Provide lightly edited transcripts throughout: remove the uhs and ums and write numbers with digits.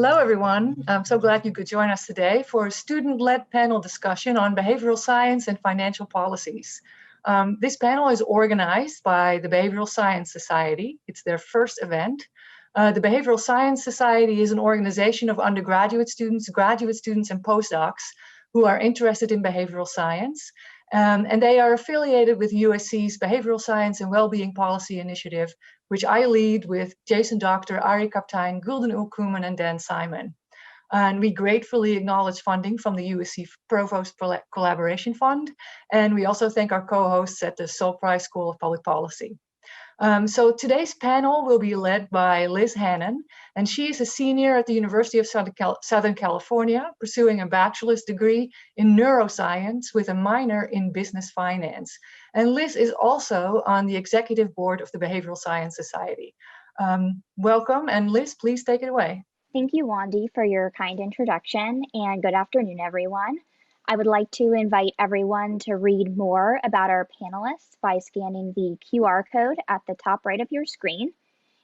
Hello, everyone. I'm so glad you could join us today for a student-led panel discussion on behavioral science and financial policies. This panel is organized by the Behavioral Science Society. It's their first event. The Behavioral Science Society is an organization of undergraduate students, graduate students, and postdocs who are interested in behavioral science. And they are affiliated with USC's Behavioral Science and Wellbeing Policy Initiative, which I lead with Jason Doctor, Ari Kaptein, Gulden Ulkumen, and Dan Simon. And we gratefully acknowledge funding from the USC Provost Collaboration Fund. And we also thank our co-hosts at the Sol Price School of Public Policy. So today's panel will be led by Liz Hannan, and she is a senior at the University of Southern California, pursuing a bachelor's degree in neuroscience with a minor in business finance. And Liz is also on the executive board of the Behavioral Science Society. Welcome, and Liz, please take it away. Thank you, Wandy, for your kind introduction, and good afternoon, everyone. I would like to invite everyone to read more about our panelists by scanning the QR code at the top right of your screen,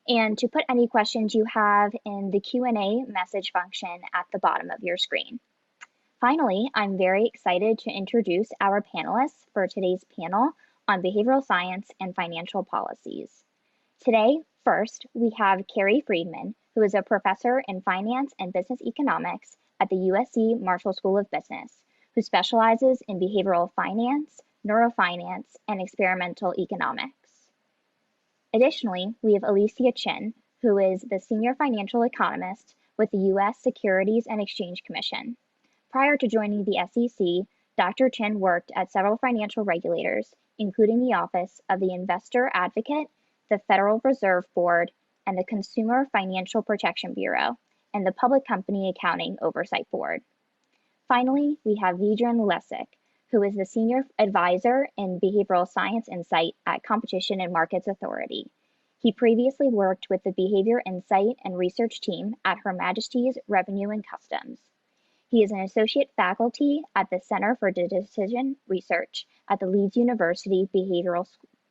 and to put any questions you have in the Q&A message function at the bottom of your screen. Finally, I'm very excited to introduce our panelists for today's panel on behavioral science and financial policies. Today, first, we have Cary Frydman, who is a professor in finance and business economics at the USC Marshall School of Business, who specializes in behavioral finance, neurofinance, and experimental economics. Additionally, we have Alycia Chin, who is the senior financial economist with the U.S. Securities and Exchange Commission. Prior to joining the SEC, Dr. Chin worked at several financial regulators, including the Office of the Investor Advocate, the Federal Reserve Board, and the Consumer Financial Protection Bureau, and the Public Company Accounting Oversight Board. Finally, we have Vedran Lesic, who is the Senior Advisor in Behavioral Science Insight at Competition and Markets Authority. He previously worked with the Behavior Insight and Research Team at Her Majesty's Revenue and Customs. He is an associate faculty at the Center for Decision Research at the Leeds University Behavioral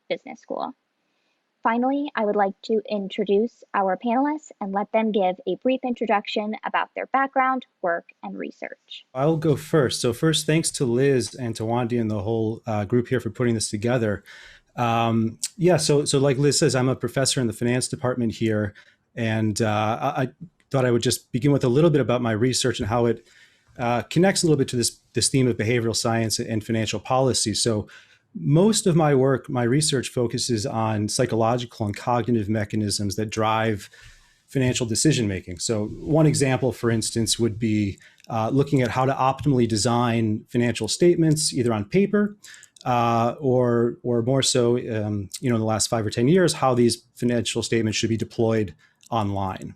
Business School. Finally, I would like to introduce our panelists and let them give a brief introduction about their background, work, and research. I'll go first. So first, thanks to Liz and to Wandy and the whole group here for putting this together. So like Liz says, I'm a professor in the finance department here, and I thought I would just begin with a little bit about my research and how it connects a little bit to this theme of behavioral science and financial policy. So most of my work, my research focuses on psychological and cognitive mechanisms that drive financial decision making. So one example, for instance, would be looking at how to optimally design financial statements, either on paper or more so, in the last 5 or 10 years, how these financial statements should be deployed online.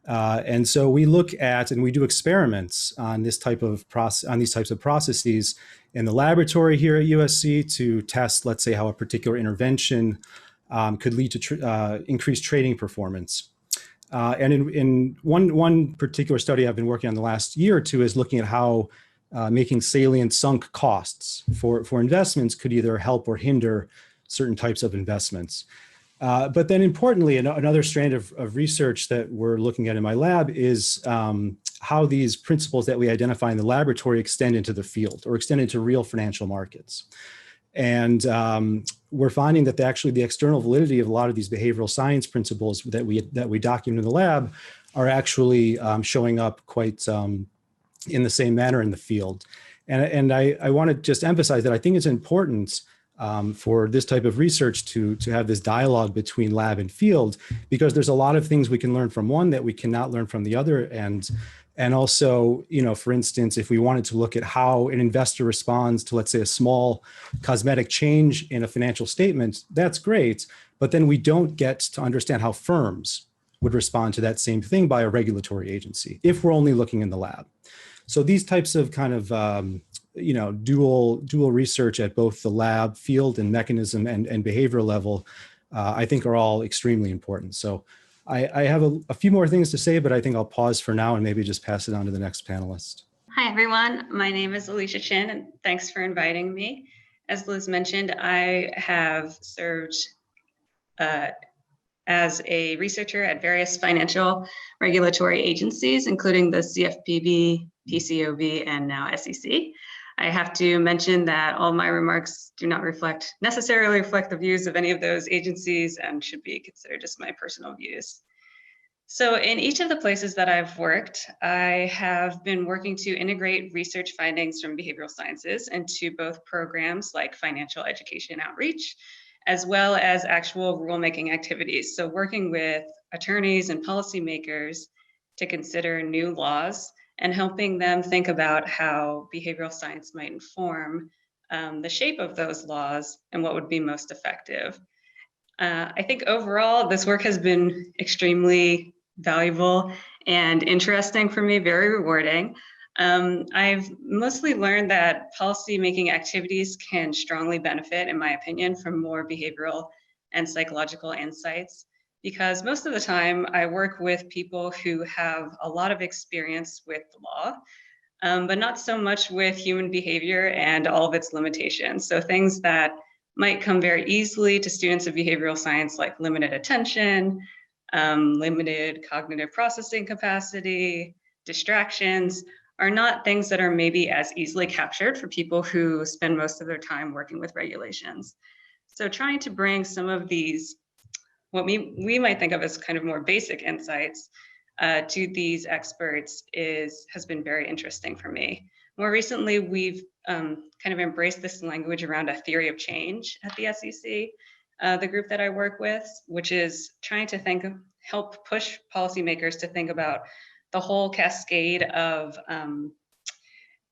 And so we look at and we do experiments on these types of processes in the laboratory here at USC to test, let's say, how a particular intervention could lead to increased trading performance. And in one particular study I've been working on the last year or two is looking at how making salient sunk costs for investments could either help or hinder certain types of investments. But then importantly, another strand of research that we're looking at in my lab is how these principles that we identify in the laboratory extend into the field or extend into real financial markets. And we're finding that actually the external validity of a lot of these behavioral science principles that we document in the lab are actually showing up quite in the same manner in the field. And I want to just emphasize that I think it's important for this type of research to have this dialogue between lab and field, because there's a lot of things we can learn from one that we cannot learn from the other. And also, for instance, if we wanted to look at how an investor responds to, let's say, a small cosmetic change in a financial statement, that's great. But then we don't get to understand how firms would respond to that same thing by a regulatory agency if we're only looking in the lab. So these types of kind of dual research at both the lab, field, and mechanism and behavioral level, I think are all extremely important. So I have a few more things to say, but I think I'll pause for now and maybe just pass it on to the next panelist. Hi, everyone. My name is Alicia Chin, and thanks for inviting me. As Liz mentioned, I have served as a researcher at various financial regulatory agencies, including the CFPB, PCAOB, and now SEC. I have to mention that all my remarks do not necessarily reflect the views of any of those agencies and should be considered just my personal views. So in each of the places that I've worked, I have been working to integrate research findings from behavioral sciences into both programs like financial education outreach, as well as actual rulemaking activities. So working with attorneys and policymakers to consider new laws and helping them think about how behavioral science might inform the shape of those laws and what would be most effective. I think overall, this work has been extremely valuable and interesting for me, very rewarding. I've mostly learned that policy-making activities can strongly benefit, in my opinion, from more behavioral and psychological insights, because most of the time I work with people who have a lot of experience with the law, but not so much with human behavior and all of its limitations. So things that might come very easily to students of behavioral science, like limited attention, limited cognitive processing capacity, distractions, are not things that are maybe as easily captured for people who spend most of their time working with regulations. So trying to bring some of these, what we might think of as kind of more basic insights to these experts has been very interesting for me. More recently, we've kind of embraced this language around a theory of change at the SEC, the group that I work with, which is trying to help push policymakers to think about the whole cascade of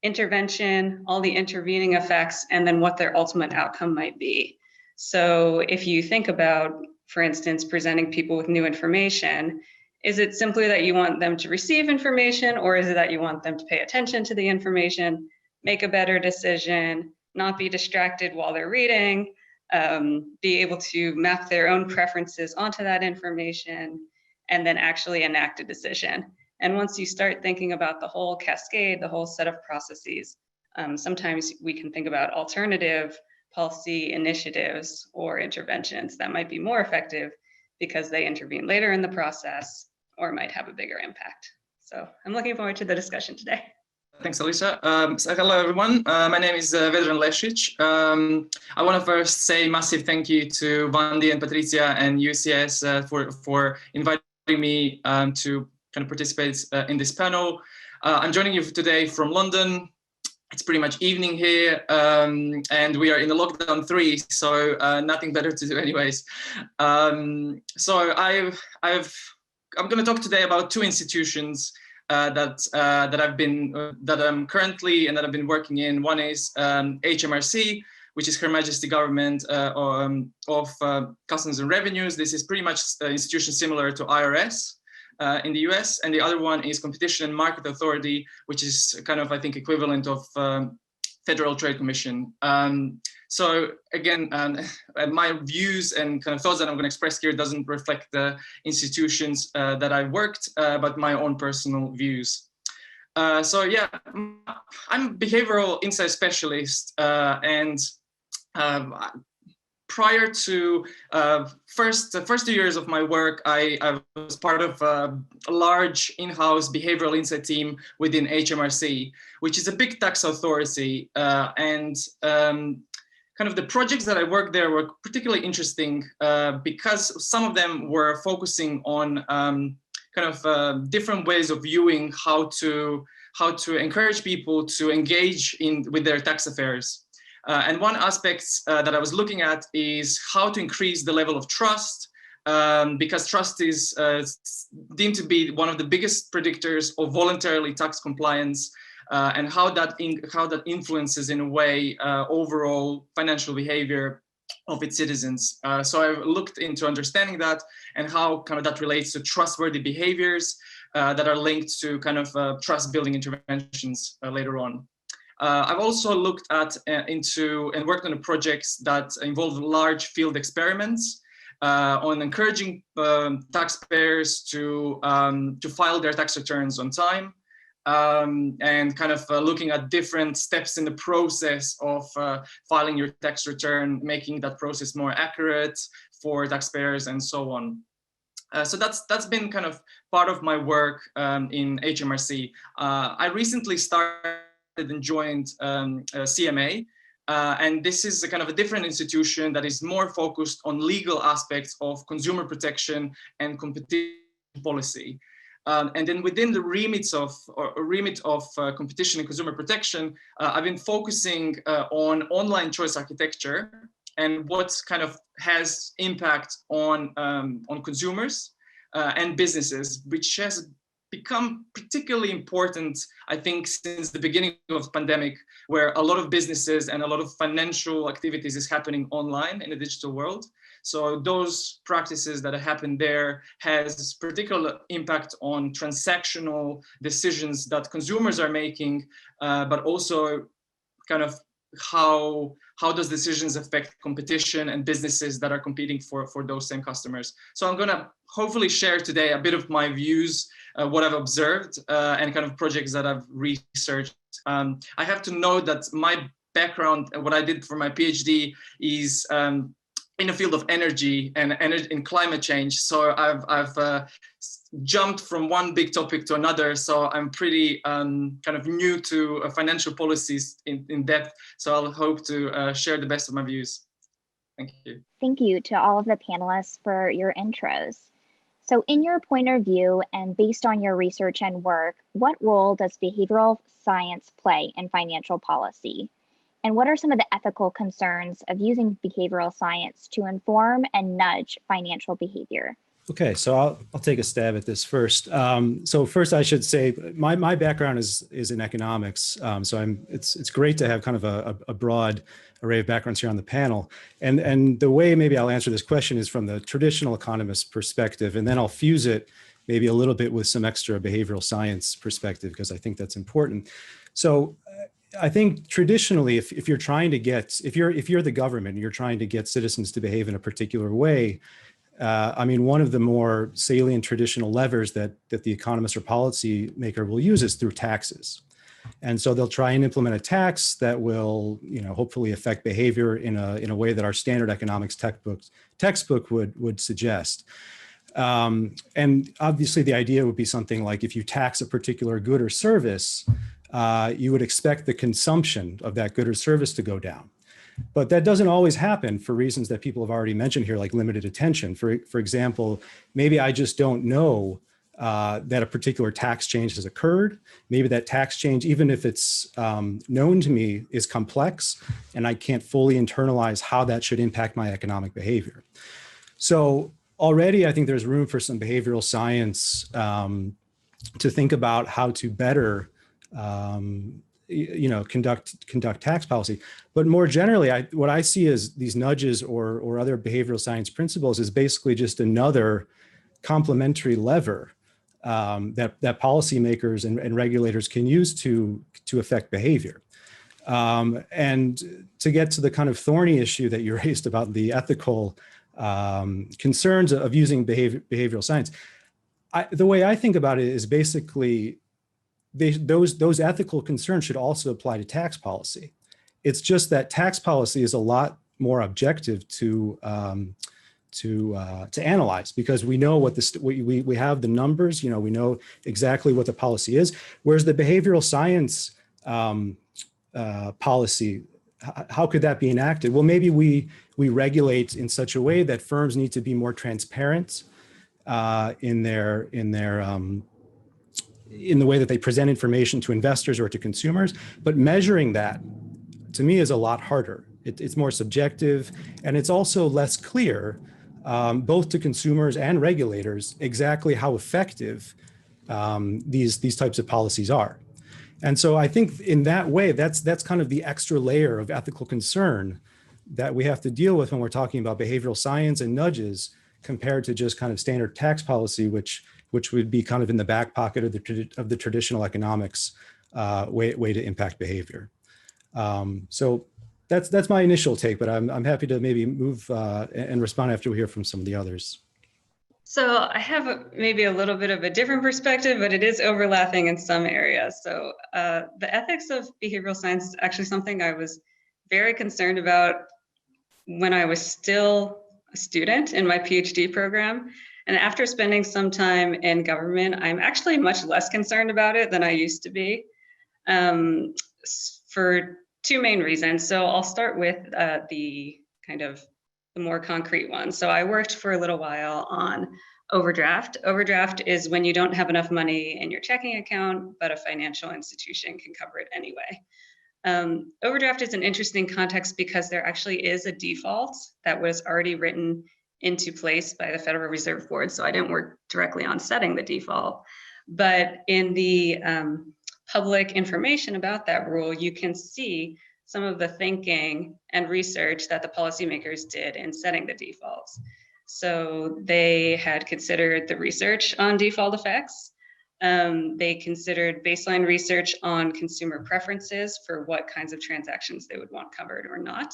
intervention, all the intervening effects, and then what their ultimate outcome might be. So if you think about, for instance, presenting people with new information, is it simply that you want them to receive information, or is it that you want them to pay attention to the information, make a better decision, not be distracted while they're reading, be able to map their own preferences onto that information, and then actually enact a decision? And once you start thinking about the whole cascade, the whole set of processes, sometimes we can think about alternative policy initiatives or interventions that might be more effective because they intervene later in the process or might have a bigger impact. So I'm looking forward to the discussion today. Thanks, Alicia. So hello, everyone. My name is Vedran Lesic. I want to first say massive thank you to Vandi and Patricia and UCS for inviting me to kind of participate in this panel. I'm joining you today from London. It's pretty much evening here, and we are in the lockdown 3, so nothing better to do anyways. So I'm going to talk today about 2 institutions that I'm currently and that I've been working in. One is HMRC, which is Her Majesty Government of Customs and Revenues. This is pretty much an institution similar to IRS in the US, and the other one is Competition and Market Authority, which is kind of, I think, equivalent of Federal Trade Commission. So again, my views and kind of thoughts that I'm going to express here doesn't reflect the institutions that I've worked, but my own personal views. So yeah, I'm a behavioral insight specialist, and prior to the first 2 years of my work, I was part of a large in-house behavioral insight team within HMRC, which is a big tax authority, and kind of the projects that I worked there were particularly interesting because some of them were focusing on kind of different ways of viewing how to encourage people to engage with their tax affairs. And one aspect that I was looking at is how to increase the level of trust, because trust is deemed to be one of the biggest predictors of voluntarily tax compliance, and how that influences in a way overall financial behavior of its citizens. So I looked into understanding that and how kind of that relates to trustworthy behaviors that are linked to kind of trust building interventions later on. I've also looked at into and worked on projects that involve large field experiments on encouraging taxpayers to file their tax returns on time, and kind of looking at different steps in the process of filing your tax return, making that process more accurate for taxpayers and so on. So that's been kind of part of my work in HMRC. I recently started and joined CMA, and this is a kind of a different institution that is more focused on legal aspects of consumer protection and competition policy. And then within the remit of competition and consumer protection, I've been focusing on online choice architecture and what kind of has impact on consumers and businesses, which has become particularly important, I think, since the beginning of the pandemic, where a lot of businesses and a lot of financial activities is happening online in a digital world. So those practices that have happened there has particular impact on transactional decisions that consumers are making, but also kind of how does decisions affect competition and businesses that are competing for those same customers. So I'm gonna hopefully share today a bit of my views, what I've observed and kind of projects that I've researched. I have to note that my background, what I did for my PhD is in the field of energy and in climate change. So I've jumped from one big topic to another. So I'm pretty kind of new to financial policies in depth. So I'll hope to share the best of my views. Thank you. Thank you to all of the panelists for your intros. So in your point of view and based on your research and work, what role does behavioral science play in financial policy? And what are some of the ethical concerns of using behavioral science to inform and nudge financial behavior? Okay, so I'll take a stab at this first. So first, I should say my background is in economics. So it's great to have kind of a broad array of backgrounds here on the panel. And the way maybe I'll answer this question is from the traditional economist perspective, and then I'll fuse it maybe a little bit with some extra behavioral science perspective, because I think that's important. So I think traditionally, if you're trying to get, if you're the government and you're trying to get citizens to behave in a particular way, I mean, one of the more salient traditional levers that the economist or policymaker will use is through taxes. And so they'll try and implement a tax that will, hopefully affect behavior in a way that our standard economics textbook would suggest. And obviously the idea would be something like, if you tax a particular good or service, you would expect the consumption of that good or service to go down. But that doesn't always happen for reasons that people have already mentioned here, like limited attention. For example, maybe I just don't know that a particular tax change has occurred. Maybe that tax change, even if it's known to me, is complex, and I can't fully internalize how that should impact my economic behavior. So already I think there's room for some behavioral science to think about how to better conduct tax policy. But more generally, what I see as these nudges or other behavioral science principles is basically just another complementary lever that policymakers and regulators can use to affect behavior. And to get to the kind of thorny issue that you raised about the ethical concerns of using behavioral science, the way I think about it is basically those ethical concerns should also apply to tax policy. It's just that tax policy is a lot more objective to analyze, because we know what we have the numbers, we know exactly what the policy is. Whereas the behavioral science policy, how could that be enacted? Well, maybe we regulate in such a way that firms need to be more transparent in the way that they present information to investors or to consumers. But measuring that, to me, is a lot harder. It's more subjective, and it's also less clear, both to consumers and regulators, exactly how effective these types of policies are. And so I think in that way, that's kind of the extra layer of ethical concern that we have to deal with when we're talking about behavioral science and nudges, compared to just kind of standard tax policy, which would be kind of in the back pocket of the traditional economics way to impact behavior. So that's my initial take, but I'm happy to maybe move and respond after we hear from some of the others. So I have maybe a little bit of a different perspective, but it is overlapping in some areas. So the ethics of behavioral science is actually something I was very concerned about when I was still a student in my PhD program. And after spending some time in government, I'm actually much less concerned about it than I used to be, for two main reasons. So I'll start with the more concrete one. So I worked for a little while on overdraft. Overdraft is when you don't have enough money in your checking account, but a financial institution can cover it anyway. Overdraft is an interesting context because there actually is a default that was already written into place by the Federal Reserve Board. So I didn't work directly on setting the default, but in the public information about that rule, you can see some of the thinking and research that the policymakers did in setting the defaults. So they had considered the research on default effects. They considered baseline research on consumer preferences for what kinds of transactions they would want covered or not.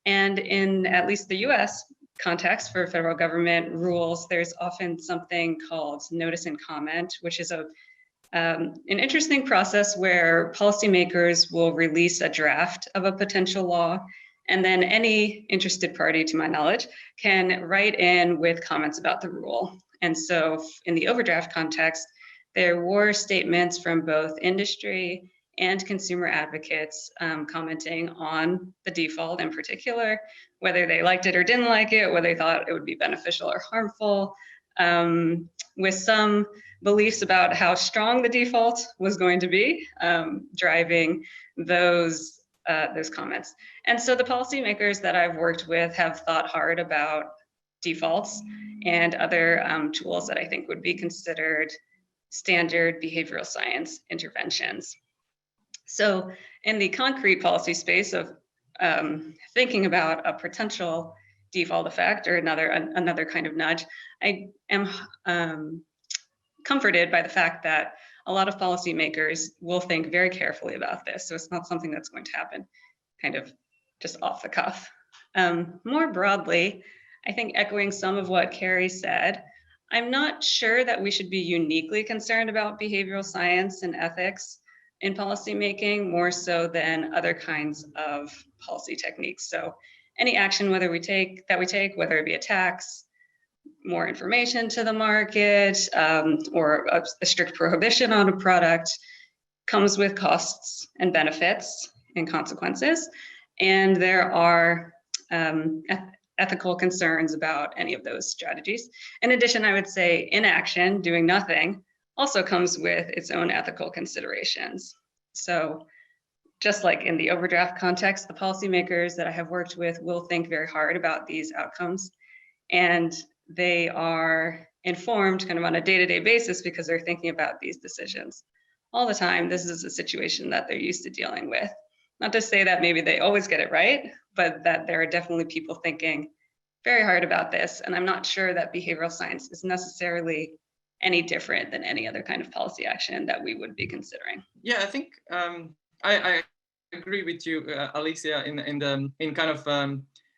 And in at least the US context for federal government rules, there's often something called notice and comment, which is an interesting process where policymakers will release a draft of a potential law, and then any interested party, to my knowledge, can write in with comments about the rule. And so in the overdraft context, there were statements from both industry and consumer advocates commenting on the default in particular, whether they liked it or didn't like it, whether they thought it would be beneficial or harmful, with some beliefs about how strong the default was going to be, driving those comments. And so the policymakers that I've worked with have thought hard about defaults and other tools that I think would be considered standard behavioral science interventions. So in the concrete policy space of thinking about a potential default effect or another kind of nudge, I am comforted by the fact that a lot of policymakers will think very carefully about this. So it's not something that's going to happen kind of just off the cuff. More broadly, I think echoing some of what Cary said, I'm not sure that we should be uniquely concerned about behavioral science and ethics in policymaking, more so than other kinds of policy techniques. So any action whether we take, whether it be a tax, more information to the market, or a strict prohibition on a product, comes with costs and benefits and consequences. And there are ethical concerns about any of those strategies. In addition, I would say inaction, doing nothing, also comes with its own ethical considerations. So just like in the overdraft context, the policymakers that I have worked with will think very hard about these outcomes, and they are informed kind of on a day-to-day basis because they're thinking about these decisions all the time. This is a situation that they're used to dealing with. Not to say that maybe they always get it right, but that there are definitely people thinking very hard about this. And I'm not sure that behavioral science is necessarily any different than any other kind of policy action that we would be considering. Yeah, I think I agree with you, Alycia,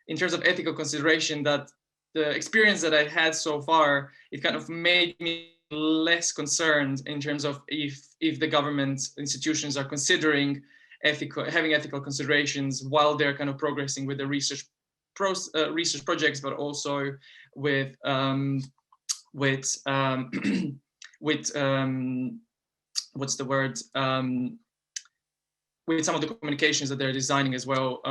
in terms of ethical consideration, that the experience that I had so far, it kind of made me less concerned in terms of if the government institutions are considering having ethical considerations while they're kind of progressing with the research projects, but also with with some of the communications that they're designing as well,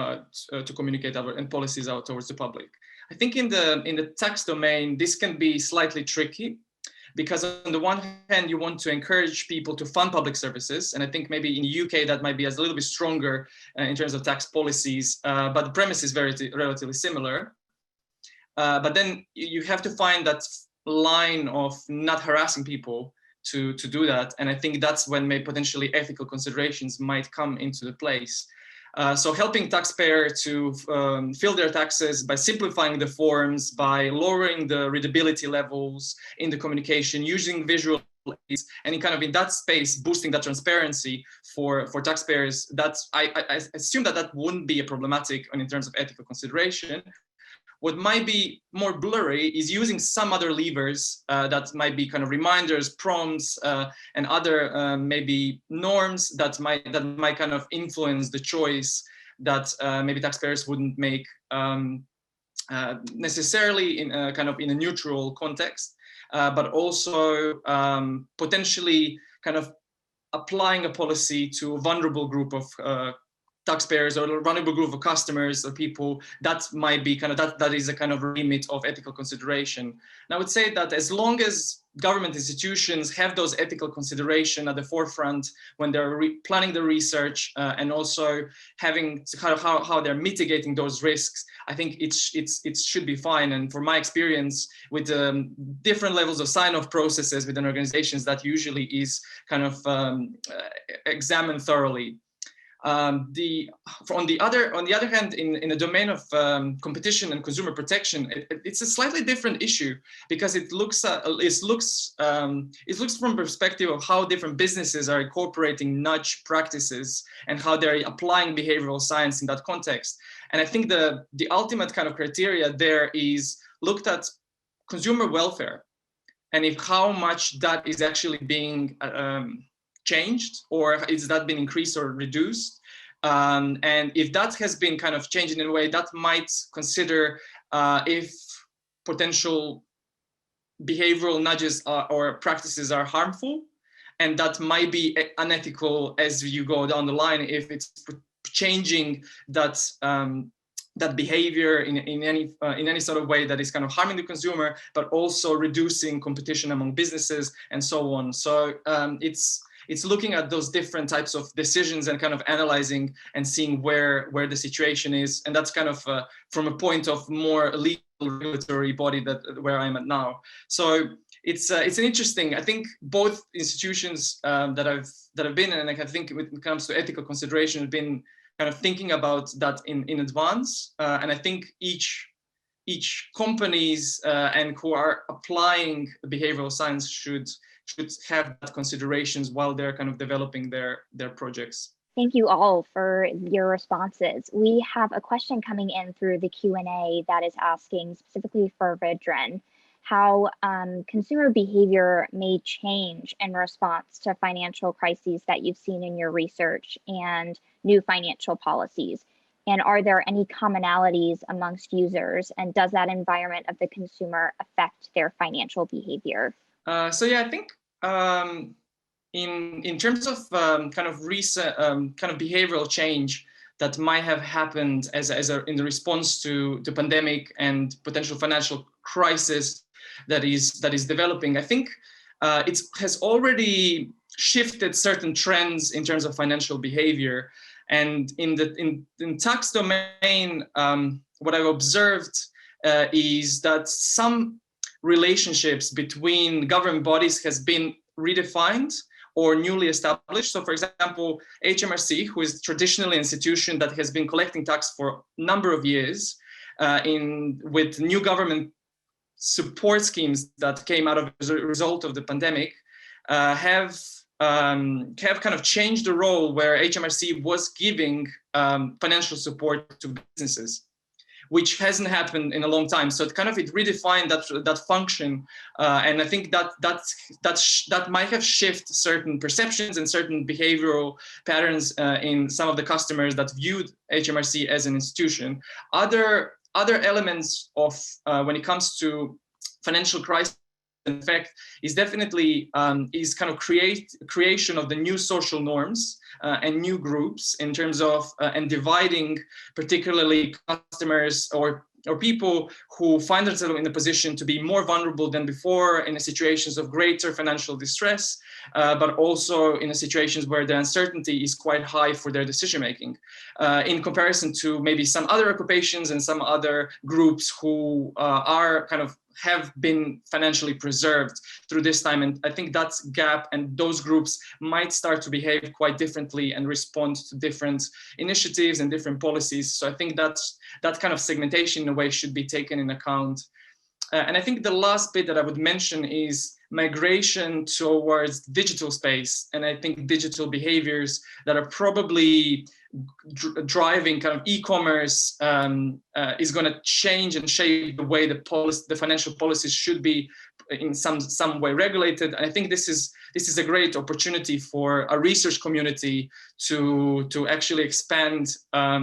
to communicate and policies out towards the public. I think in the tax domain, this can be slightly tricky, because on the one hand, you want to encourage people to fund public services. And I think maybe in the UK, that might be a little bit stronger in terms of tax policies, but the premise is relatively similar. But then you have to find that line of not harassing people to do that. And I think that's when maybe potentially ethical considerations might come into the place. So helping taxpayers to fill their taxes by simplifying the forms, by lowering the readability levels in the communication, using visual aids, and kind of in that space, boosting that transparency for taxpayers. I assume that wouldn't be a problematic in terms of ethical consideration. What might be more blurry is using some other levers that might be kind of reminders, prompts, and other maybe norms that might kind of influence the choice that maybe taxpayers wouldn't make necessarily in a kind of in a neutral context, but also potentially kind of applying a policy to a vulnerable group of taxpayers or a vulnerable group of customers or people. That might be kind of that is a kind of remit of ethical consideration. And I would say that as long as government institutions have those ethical consideration at the forefront when they're planning the research and also having to kind of how they're mitigating those risks, I think it should be fine. And from my experience with different levels of sign-off processes within organizations, that usually is kind of examined thoroughly. On the other hand, in the domain of competition and consumer protection, it's a slightly different issue, because it looks from the perspective of how different businesses are incorporating nudge practices and how they're applying behavioral science in that context. And I think the ultimate kind of criteria there is looked at consumer welfare, and if how much that is actually being changed, or is that been increased or reduced? And if that has been kind of changed in a way, that might consider if potential behavioral nudges or practices are harmful, and that might be unethical as you go down the line if it's changing that that behavior in any sort of way that is kind of harming the consumer, but also reducing competition among businesses and so on. So it's looking at those different types of decisions and kind of analyzing and seeing where the situation is. And that's kind of from a point of more legal regulatory body where I'm at now. So it's an interesting, I think both institutions that I've been in, and I think when it comes to ethical consideration, have been kind of thinking about that in advance. And I think each companies and who are applying behavioral science should have that considerations while they're kind of developing their projects. Thank you all for your responses. We have a question coming in through the Q&A that is asking specifically for Vedran how consumer behavior may change in response to financial crises that you've seen in your research and new financial policies. And are there any commonalities amongst users, and does that environment of the consumer affect their financial behavior? So yeah, I think in terms of kind of recent kind of behavioral change that might have happened in the response to the pandemic and potential financial crisis that is developing, I think it has already shifted certain trends in terms of financial behavior. And in tax domain, what I've observed is that some relationships between government bodies has been redefined or newly established. So for example, HMRC, who is traditionally an institution that has been collecting tax for a number of years, with new government support schemes that came out of as a result of the pandemic, have kind of changed the role where HMRC was giving financial support to businesses, which hasn't happened in a long time. So it redefined that function, and I think that might have shifted certain perceptions and certain behavioral patterns in some of the customers that viewed HMRC as an institution. Other elements of when it comes to financial crisis, in fact, is definitely is kind of creation of the new social norms and new groups in terms of and dividing particularly customers or people who find themselves in a position to be more vulnerable than before in situations of greater financial distress, but also in situations where the uncertainty is quite high for their decision making, in comparison to maybe some other occupations and some other groups who are kind of have been financially preserved through this time. And I think that gap and those groups might start to behave quite differently and respond to different initiatives and different policies. So I think that kind of segmentation in a way should be taken in account. And I think the last bit that I would mention is migration towards digital space. And I think digital behaviors that are probably driving kind of e-commerce is going to change and shape the way the financial policies should be in some way regulated. And I think this is a great opportunity for a research community to actually expand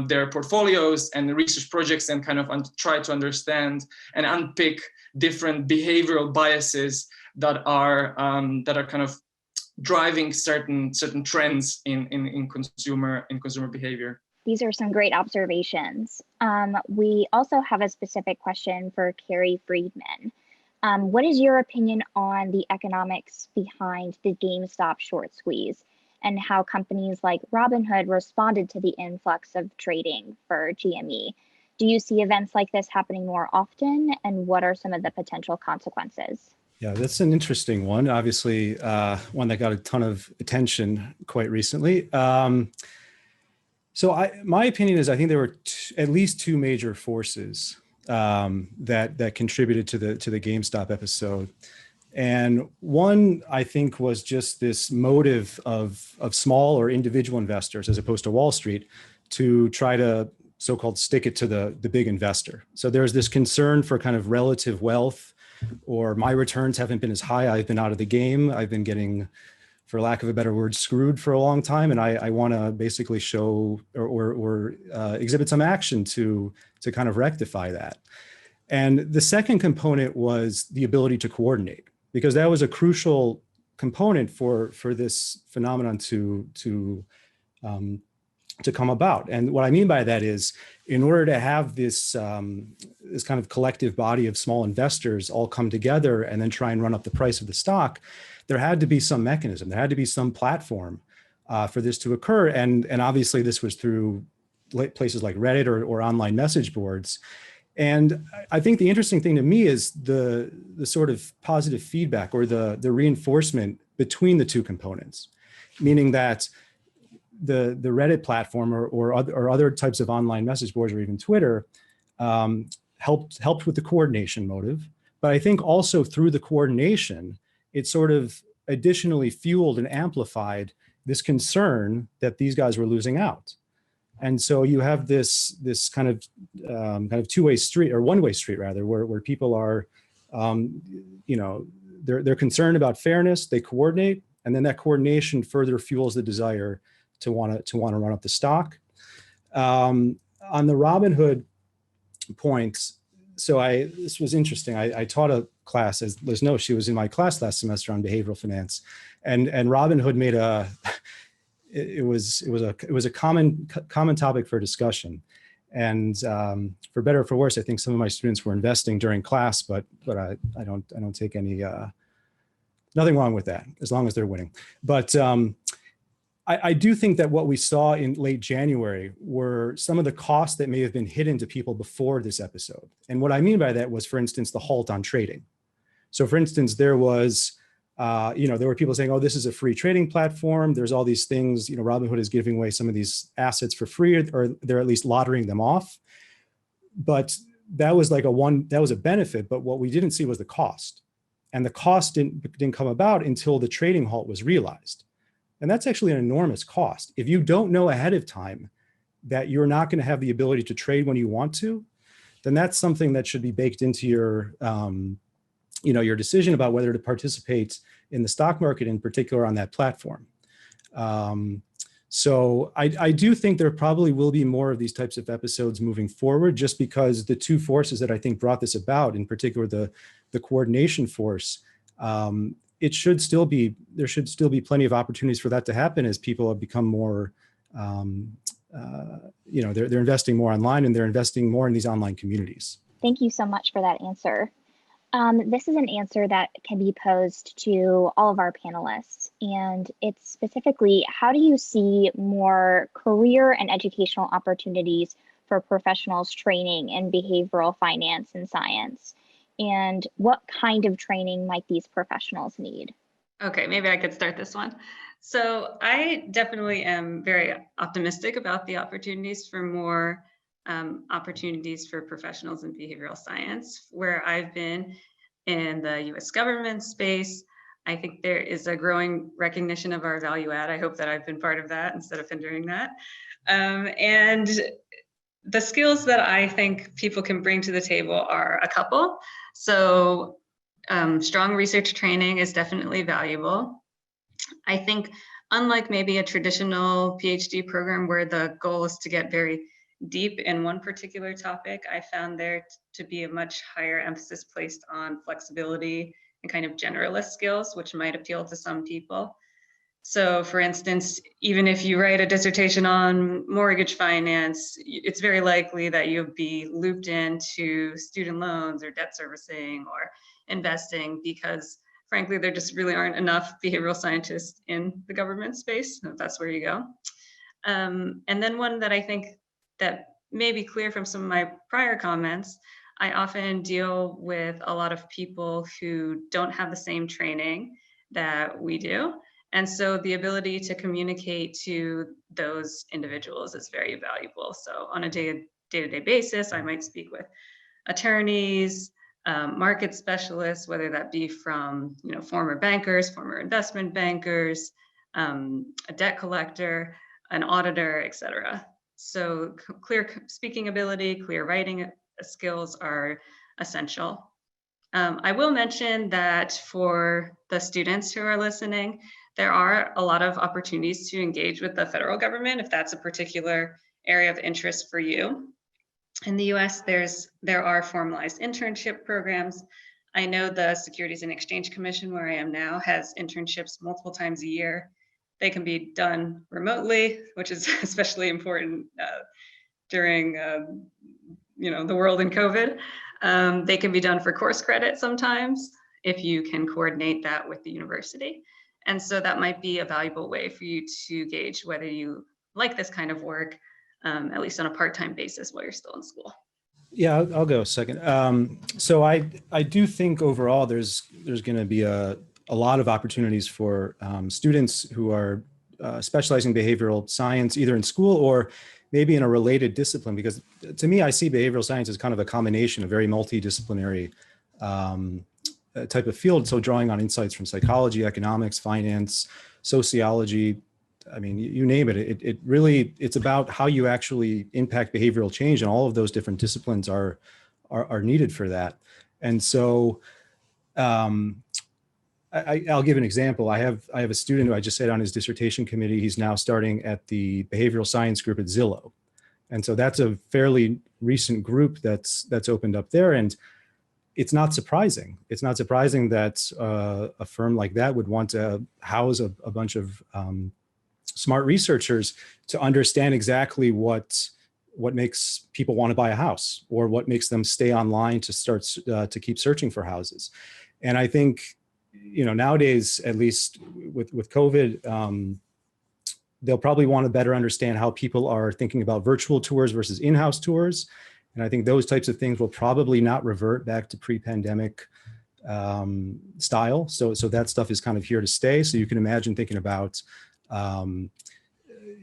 their portfolios and research projects and kind of try to understand and unpick different behavioral biases that are kind of driving certain trends in consumer behavior. These are some great observations. We also have a specific question for Cary Frydman. What is your opinion on the economics behind the GameStop short squeeze and how companies like Robinhood responded to the influx of trading for GME? Do you see events like this happening more often, and what are some of the potential consequences? Yeah, that's an interesting one. Obviously, one that got a ton of attention quite recently. So my opinion is I think there were at least two major forces that contributed to the GameStop episode. And one, I think, was just this motive of small or individual investors, as opposed to Wall Street, to try to so-called stick it to the big investor. So there's this concern for kind of relative wealth, or my returns haven't been as high. I've been out of the game. I've been getting, for lack of a better word, screwed for a long time. And I want to basically show or exhibit some action to kind of rectify that. And the second component was the ability to coordinate, because that was a crucial component for this phenomenon to come about. And what I mean by that is, in order to have this kind of collective body of small investors all come together and then try and run up the price of the stock, there had to be some mechanism, there had to be some platform for this to occur. And obviously this was through places like Reddit or online message boards. And I think the interesting thing to me is the sort of positive feedback or the reinforcement between the two components, meaning that the Reddit platform or other types of online message boards or even Twitter helped with the coordination motive. But I think also through the coordination, it sort of additionally fueled and amplified this concern that these guys were losing out. And so you have this kind of two-way street, or one-way street rather, where people are, they're concerned about fairness, they coordinate, and then that coordination further fuels the desire to want to run up the stock. On the Robinhood point, so this was interesting. I taught a class, as Liz knows, she was in my class last semester on behavioral finance, and Robinhood made it was a common topic for discussion. And for better or for worse, I think some of my students were investing during class, but I don't take any nothing wrong with that as long as they're winning. But I do think that what we saw in late January were some of the costs that may have been hidden to people before this episode. And what I mean by that was, for instance, the halt on trading. So for instance, there was, there were people saying, oh, this is a free trading platform. There's all these things, Robinhood is giving away some of these assets for free, or they're at least lottering them off. But that was a benefit, but what we didn't see was the cost. And the cost didn't come about until the trading halt was realized. And that's actually an enormous cost. If you don't know ahead of time that you're not going to have the ability to trade when you want to, then that's something that should be baked into your, your decision about whether to participate in the stock market, in particular on that platform. So I do think there probably will be more of these types of episodes moving forward, just because the two forces that I think brought this about, in particular the coordination force, there should still be plenty of opportunities for that to happen as people have become more, they're investing more online and they're investing more in these online communities. Thank you so much for that answer. This is an answer that can be posed to all of our panelists, and it's specifically, how do you see more career and educational opportunities for professionals training in behavioral finance and science? And what kind of training might these professionals need? Okay, maybe I could start this one. So I definitely am very optimistic about the opportunities for more opportunities for professionals in behavioral science. Where I've been in the US government space, I think there is a growing recognition of our value add. I hope that I've been part of that instead of hindering that. And the skills that I think people can bring to the table are a couple. So strong research training is definitely valuable. I think unlike maybe a traditional PhD program where the goal is to get very deep in one particular topic, I found there to be a much higher emphasis placed on flexibility and kind of generalist skills, which might appeal to some people. So for instance, even if you write a dissertation on mortgage finance, it's very likely that you'll be looped into student loans or debt servicing or investing, because frankly, there just really aren't enough behavioral scientists in the government space. So that's where you go. And then one that I think that may be clear from some of my prior comments, I often deal with a lot of people who don't have the same training that we do. And so the ability to communicate to those individuals is very valuable. So on a day-to-day basis, I might speak with attorneys, market specialists, whether that be from former bankers, former investment bankers, a debt collector, an auditor, etc. So clear speaking ability, clear writing skills are essential. I will mention that for the students who are listening, there are a lot of opportunities to engage with the federal government if that's a particular area of interest for you. In the US, there are formalized internship programs. I know the Securities and Exchange Commission, where I am now, has internships multiple times a year. They can be done remotely, which is especially important during the world in COVID. They can be done for course credit sometimes, if you can coordinate that with the university. And so that might be a valuable way for you to gauge whether you like this kind of work, at least on a part-time basis while you're still in school. Yeah, I'll go second. So I do think overall there's going to be a lot of opportunities for students who are specializing in behavioral science, either in school or maybe in a related discipline, because to me, I see behavioral science as kind of a combination, a very multidisciplinary type of field. So drawing on insights from psychology, economics, finance, sociology, I mean, you name it. It really, it's about how you actually impact behavioral change, and all of those different disciplines are needed for that. And so I'll give an example. I have a student who I just sat on his dissertation committee. He's now starting at the behavioral science group at Zillow. And so that's a fairly recent group that's opened up there. And it's not surprising. It's not surprising that a firm like that would want to house a bunch of smart researchers to understand exactly what makes people want to buy a house, or what makes them stay online to start to keep searching for houses. And I think, nowadays, at least with COVID, they'll probably want to better understand how people are thinking about virtual tours versus in-house tours. And I think those types of things will probably not revert back to pre-pandemic style. So that stuff is kind of here to stay. So you can imagine thinking about,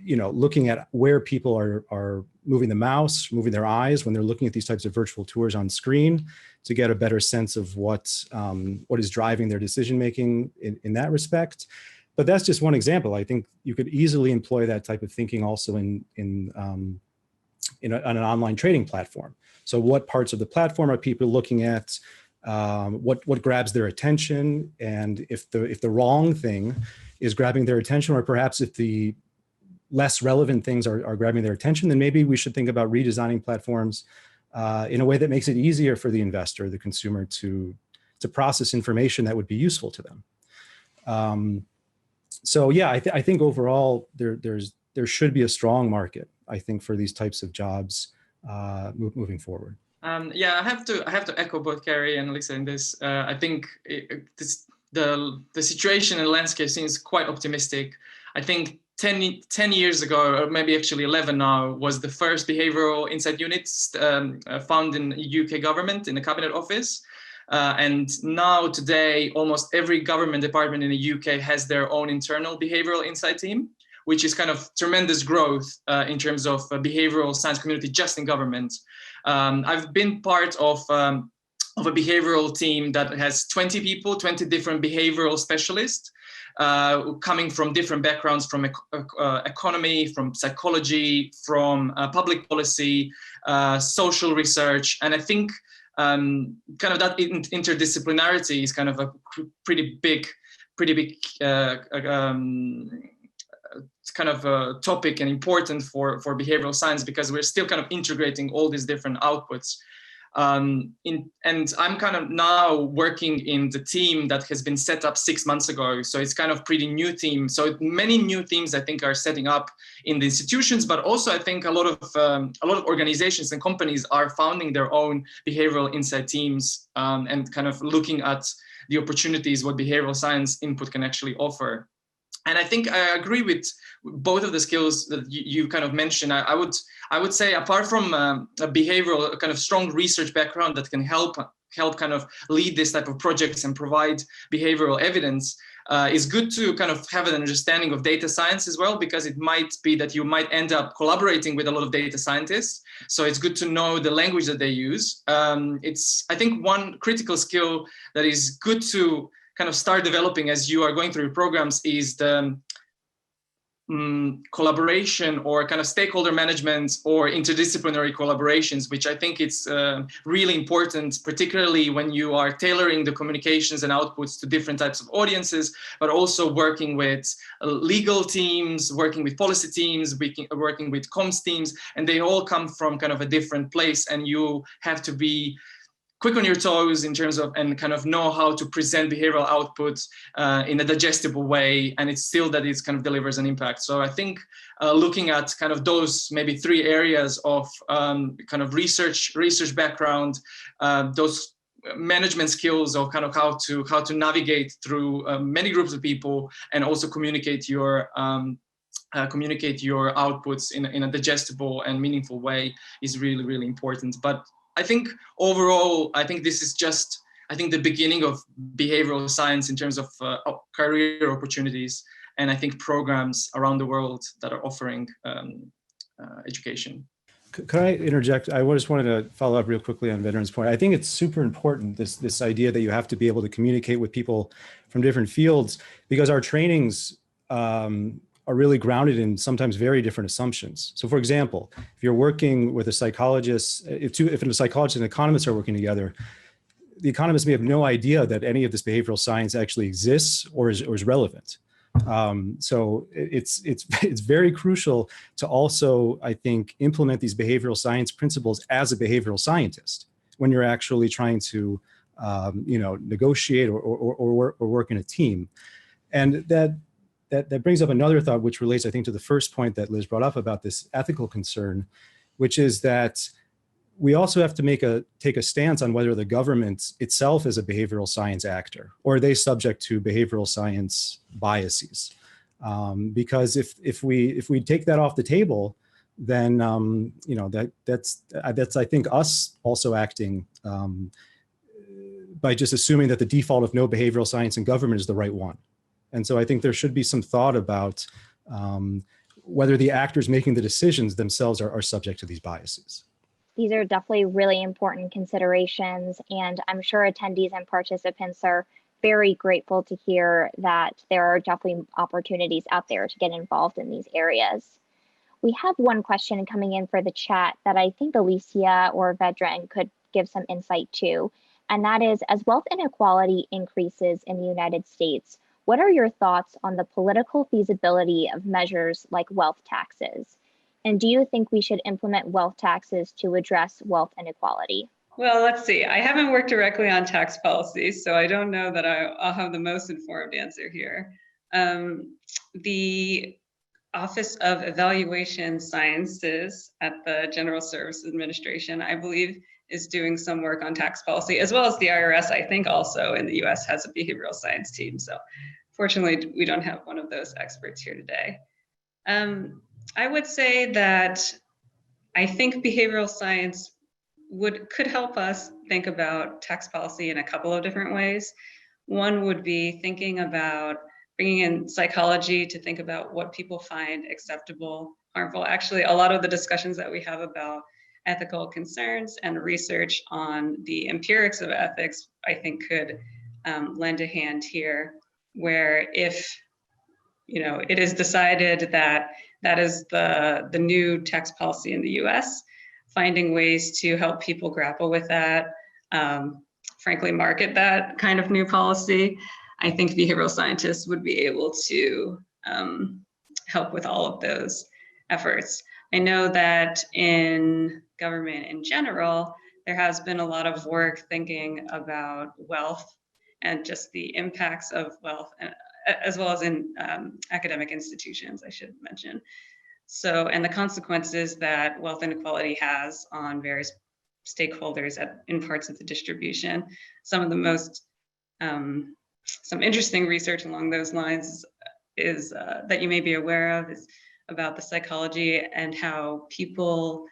looking at where people are moving the mouse, moving their eyes when they're looking at these types of virtual tours on screen, to get a better sense of what is driving their decision-making in that respect. But that's just one example. I think you could easily employ that type of thinking also on an online trading platform. So what parts of the platform are people looking at? What grabs their attention? And if the wrong thing is grabbing their attention, or perhaps if the less relevant things are grabbing their attention, then maybe we should think about redesigning platforms in a way that makes it easier for the investor, the consumer, to process information that would be useful to them. So yeah, I think overall there should be a strong market, I think, for these types of jobs moving forward. Yeah, I have to echo both Cary and Alycia in this. I think the situation and landscape seems quite optimistic. I think 10 years ago, or maybe actually 11 now, was the first behavioral insight units found in the UK government in the Cabinet Office. And now today, almost every government department in the UK has their own internal behavioral insight team, which is kind of tremendous growth in terms of behavioral science community just in government. I've been part of of a behavioral team that has 20 people, 20 different behavioral specialists coming from different backgrounds, from economy, from psychology, from public policy, social research. And I think kind of that interdisciplinarity is kind of a pretty big kind of a topic and important for behavioral science, because we're still kind of integrating all these different outputs. And I'm kind of now working in the team that has been set up 6 months ago. So it's kind of pretty new team. So many new teams I think are setting up in the institutions, but also I think a lot of organizations and companies are founding their own behavioral insight teams and kind of looking at the opportunities what behavioral science input can actually offer. And I think I agree with both of the skills that you kind of mentioned. I would say, apart from a behavioral, kind of strong research background that can help kind of lead this type of projects and provide behavioral evidence, it's good to kind of have an understanding of data science as well, because it might be that you might end up collaborating with a lot of data scientists. So it's good to know the language that they use. It's, I think, one critical skill that is good to kind of start developing as you are going through your programs is the collaboration or kind of stakeholder management or interdisciplinary collaborations, which I think it's really important, particularly when you are tailoring the communications and outputs to different types of audiences, but also working with legal teams, working with policy teams, working with comms teams, and they all come from kind of a different place, and you have to be quick on your toes in terms of, and kind of know how to present behavioral outputs in a digestible way, and it's still that it kind of delivers an impact. So I think looking at kind of those maybe 3 areas of kind of research background, those management skills of kind of how to navigate through many groups of people, and also communicate your outputs in a digestible and meaningful way is really, really important. But I think overall, I think this is just, I think, the beginning of behavioral science in terms of career opportunities, and I think programs around the world that are offering education. Could I interject? I just wanted to follow up real quickly on Vedran's point. I think it's super important, this idea that you have to be able to communicate with people from different fields, because our trainings are really grounded in sometimes very different assumptions. So for example, if you're working with a psychologist, if a psychologist and economist are working together, the economist may have no idea that any of this behavioral science actually exists or is relevant. So it's very crucial to also, I think, implement these behavioral science principles as a behavioral scientist when you're actually trying to negotiate or work in a team. And that brings up another thought, which relates, I think, to the first point that Liz brought up about this ethical concern, which is that we also have to take a stance on whether the government itself is a behavioral science actor, or are they subject to behavioral science biases? Because if we take that off the table, then that's I think us also acting by just assuming that the default of no behavioral science in government is the right one. And so I think there should be some thought about whether the actors making the decisions themselves are subject to these biases. These are definitely really important considerations, and I'm sure attendees and participants are very grateful to hear that there are definitely opportunities out there to get involved in these areas. We have one question coming in for the chat that I think Alycia or Vedran could give some insight to, and that is, as wealth inequality increases in the United States, what are your thoughts on the political feasibility of measures like wealth taxes? And do you think we should implement wealth taxes to address wealth inequality? Well, let's see. I haven't worked directly on tax policy, so I don't know that I'll have the most informed answer here. The Office of Evaluation Sciences at the General Services Administration, I believe, is doing some work on tax policy, as well as the IRS, I think, also in the US has a behavioral science team. So fortunately, we don't have one of those experts here today. I would say that I think behavioral science could help us think about tax policy in a couple of different ways. One would be thinking about bringing in psychology to think about what people find acceptable, harmful. Actually, a lot of the discussions that we have about ethical concerns and research on the empirics of ethics, I think could lend a hand here, where if it is decided that that is the new tax policy in the US, finding ways to help people grapple with that, frankly, market that kind of new policy, I think behavioral scientists would be able to help with all of those efforts. I know that in government in general, there has been a lot of work thinking about wealth and just the impacts of wealth, as well as in academic institutions, I should mention. So, and the consequences that wealth inequality has on various stakeholders in parts of the distribution. Some of the most, some interesting research along those lines is that you may be aware of is about the psychology and how people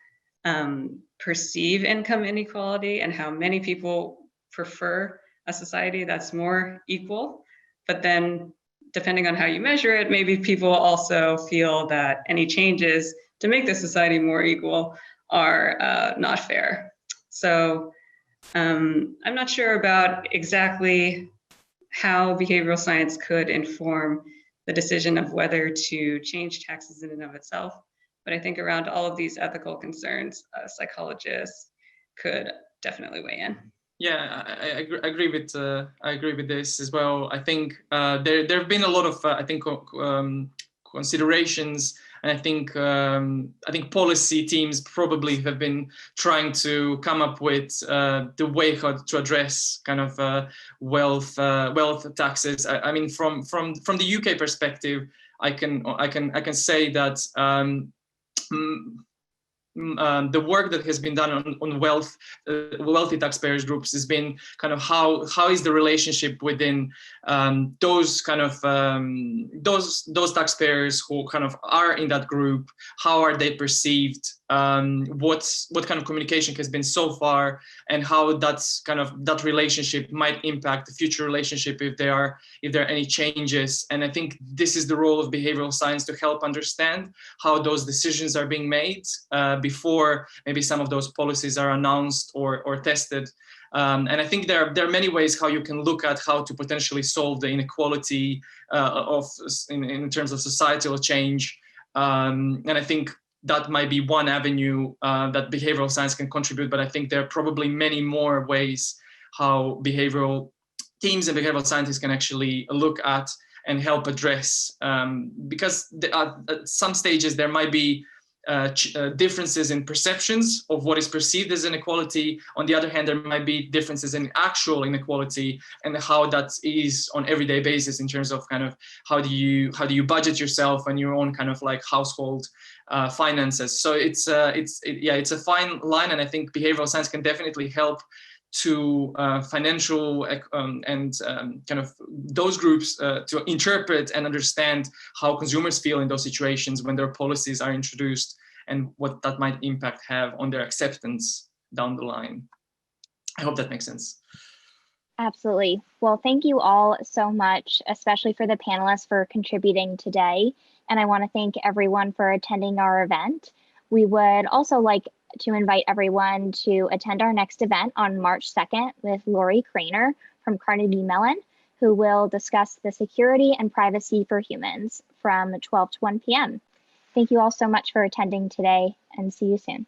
perceive income inequality and how many people prefer a society that's more equal, but then depending on how you measure it, maybe people also feel that any changes to make the society more equal are not fair. So I'm not sure about exactly how behavioral science could inform the decision of whether to change taxes in and of itself. But I think around all of these ethical concerns, psychologists could definitely weigh in. Yeah, I agree with this as well. I think there have been a lot of I think considerations, and I think policy teams probably have been trying to come up with the way how to address kind of wealth taxes. I mean, from the UK perspective, I can say that. The work that has been done on wealthy taxpayers groups has been kind of how is the relationship within those kind of those taxpayers who kind of are in that group, how are they perceived, what kind of communication has been so far, and how that relationship might impact the future relationship if there are any changes. And I think this is the role of behavioral science, to help understand how those decisions are being made before maybe some of those policies are announced or tested. And I think there are many ways how you can look at how to potentially solve the inequality in terms of societal change. And I think that might be one avenue that behavioral science can contribute, but I think there are probably many more ways how behavioral teams and behavioral scientists can actually look at and help address, because at some stages there might be differences in perceptions of what is perceived as inequality. On the other hand, there might be differences in actual inequality and how that is on everyday basis in terms of kind of how do you budget yourself and your own kind of like household finances. So it's a fine line, and I think behavioral science can definitely help to financial and kind of those groups to interpret and understand how consumers feel in those situations when their policies are introduced, and what that might impact have on their acceptance down the line. I hope that makes sense. Absolutely. Well, thank you all so much, especially for the panelists for contributing today. And I want to thank everyone for attending our event. We would also like to invite everyone to attend our next event on March 2nd with Lori Craner from Carnegie Mellon, who will discuss the security and privacy for humans from 12 to 1 p.m. Thank you all so much for attending today, and see you soon.